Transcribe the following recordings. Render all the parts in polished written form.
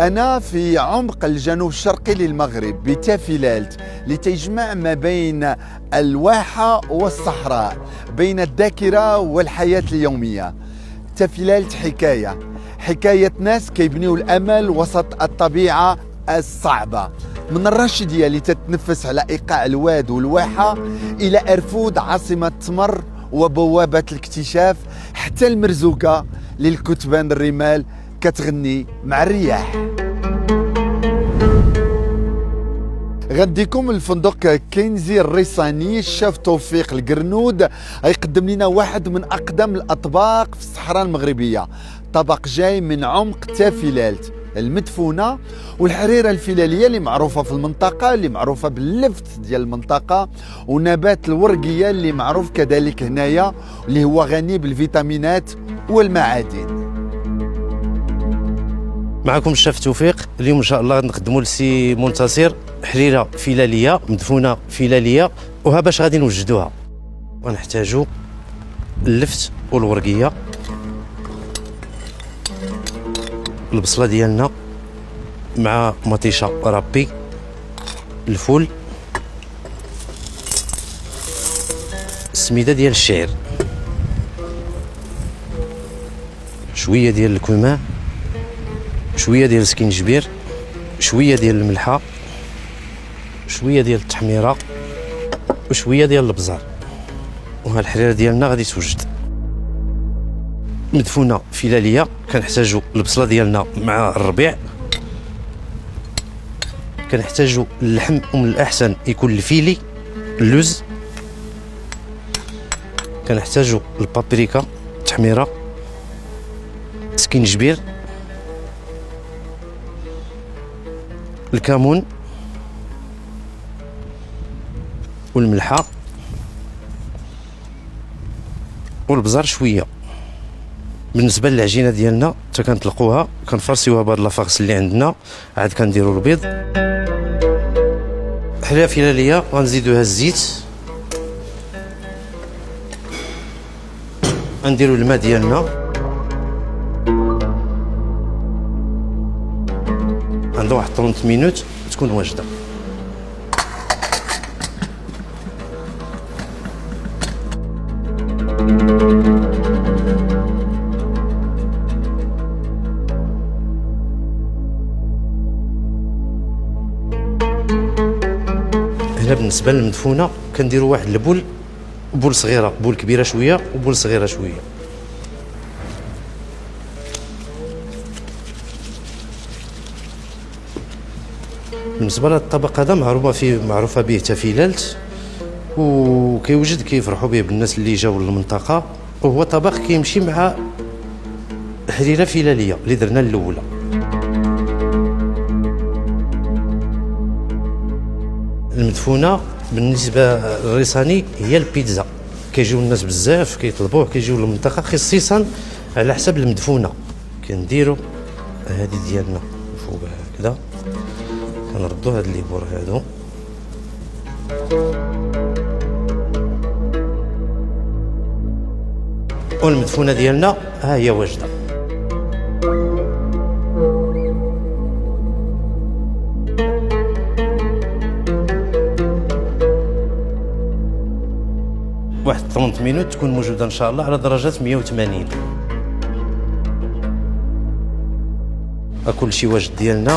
أنا في عمق الجنوب الشرقي للمغرب بتافلالت لتجمع ما بين الواحة والصحراء، بين الذاكرة والحياة اليومية. تافلالت حكاية ناس كيبنيو الأمل وسط الطبيعة الصعبة، من الرشيدية اللي تتنفس على إيقاع الواد والواحة إلى أرفود عاصمة تمر وبوابة الاكتشاف، حتى المرزوقة للكتبان الرمال كتغني مع الرياح. غنديكم الفندق كنزي الريساني. الشيف توفيق القرنود غيقدم لنا واحد من أقدم الأطباق في الصحراء المغربية، طبق جاي من عمق تافلالت المدفونة والحريرة الفلالية اللي معروفة في المنطقة، اللي معروفة باللفت ديال المنطقة، ونبات الورقية اللي معروف كذلك هنايا اللي هو غني بالفيتامينات والمعادن. معكم الشيف توفيق. اليوم ان شاء الله نقدموا لسي منتصر حريره فلاليه مدفونه فلاليه، وها باش غادي نوجدوها غنحتاجوا اللفت والورقيه، البصله ديالنا مع مطيشه رابي، الفول، السميده ديال الشعير، شويه ديال الكماع، شويه ديال السكينجبير، شويه ديال الملحه، شويه ديال التحميره، وشويه ديال البزار. وها الحريره ديالنا غادي توجد مدفونه فلاليه. كنحتاجوا البصله ديالنا مع الربيع، كنحتاجوا اللحم ومن الاحسن يكون الفيلي، اللوز، كنحتاجوا البابريكا، التحميره، سكينجبير، الكمون والملحه والبزار شويه. بالنسبه للعجينه ديالنا حتى كنطلقوها كنفرسيوها بهاد لافاغس اللي عندنا، عاد كنديروا البيض، حريره فلاليه غنزيدوها الزيت، غنديروا الماء ديالنا، عندها واحد 30 مينوت تكون واجده. هنا بالنسبه للمدفونه كنديروا واحد البول، بول صغيره، بول كبيره شويه وبول صغيره شويه. بالنسبه للطبق هذا معروفه به تافلالت، وكيوجد كيفرحوا به بالناس اللي جاوا للمنطقه، وهو طبق كيمشي مع حريره فلاليه اللي درنا الاولى. المدفونه بالنسبه للريساني هي البيتزا، كيجيو الناس بزاف كيطلبوه، كيجيو للمنطقه خصيصا على حسب المدفونه. كنديروا هذه ديالنا فوق هكذا، كنردوا هاد الليبور هادو، والمدفونه ديالنا ها هي واجده. واحد 30 مينوت تكون موجوده ان شاء الله على درجه 180. كل شيء واجد ديالنا.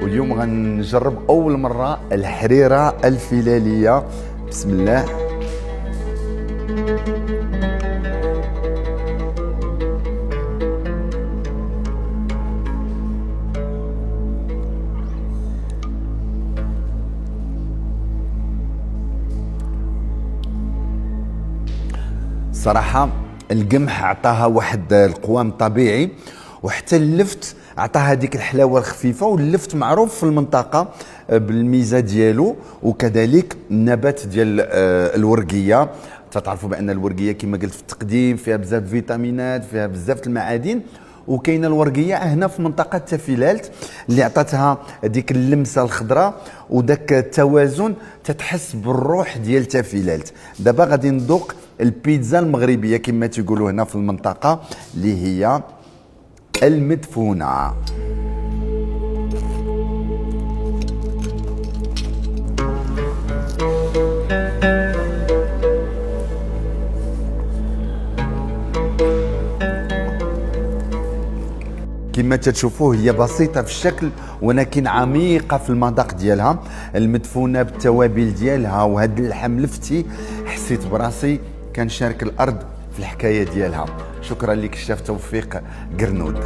واليوم غنجرب اول مره الحريره الفلاليه. بسم الله. صراحه القمح عطاها واحد القوام طبيعي، وحتى اللفت عطاها هذيك الحلاوه الخفيفه، واللفت معروف في المنطقه بالميزه ديالو، وكذلك النبات ديال الورقيه. تعرفوا بان الورقيه كما قلت في التقديم فيها بزاف الفيتامينات، فيها بزاف المعادن، وكاينه الورقيه هنا في منطقه تافيلالت اللي عطاتها ديك اللمسه الخضراء وداك التوازن، تتحس بالروح ديال تافيلالت. دابا غادي نذوق البيتزا المغربيه كما تيقولوا هنا في المنطقه اللي هي المدفونه. كما تشوفوه هي بسيطة في الشكل ولكن عميقة في المذاق ديالها، المدفونة بالتوابل ديالها وهذا اللحم لفتي، حسيت براسي كنشارك الأرض في الحكاية ديالها. شكرا لك الشيف توفيق قرنود.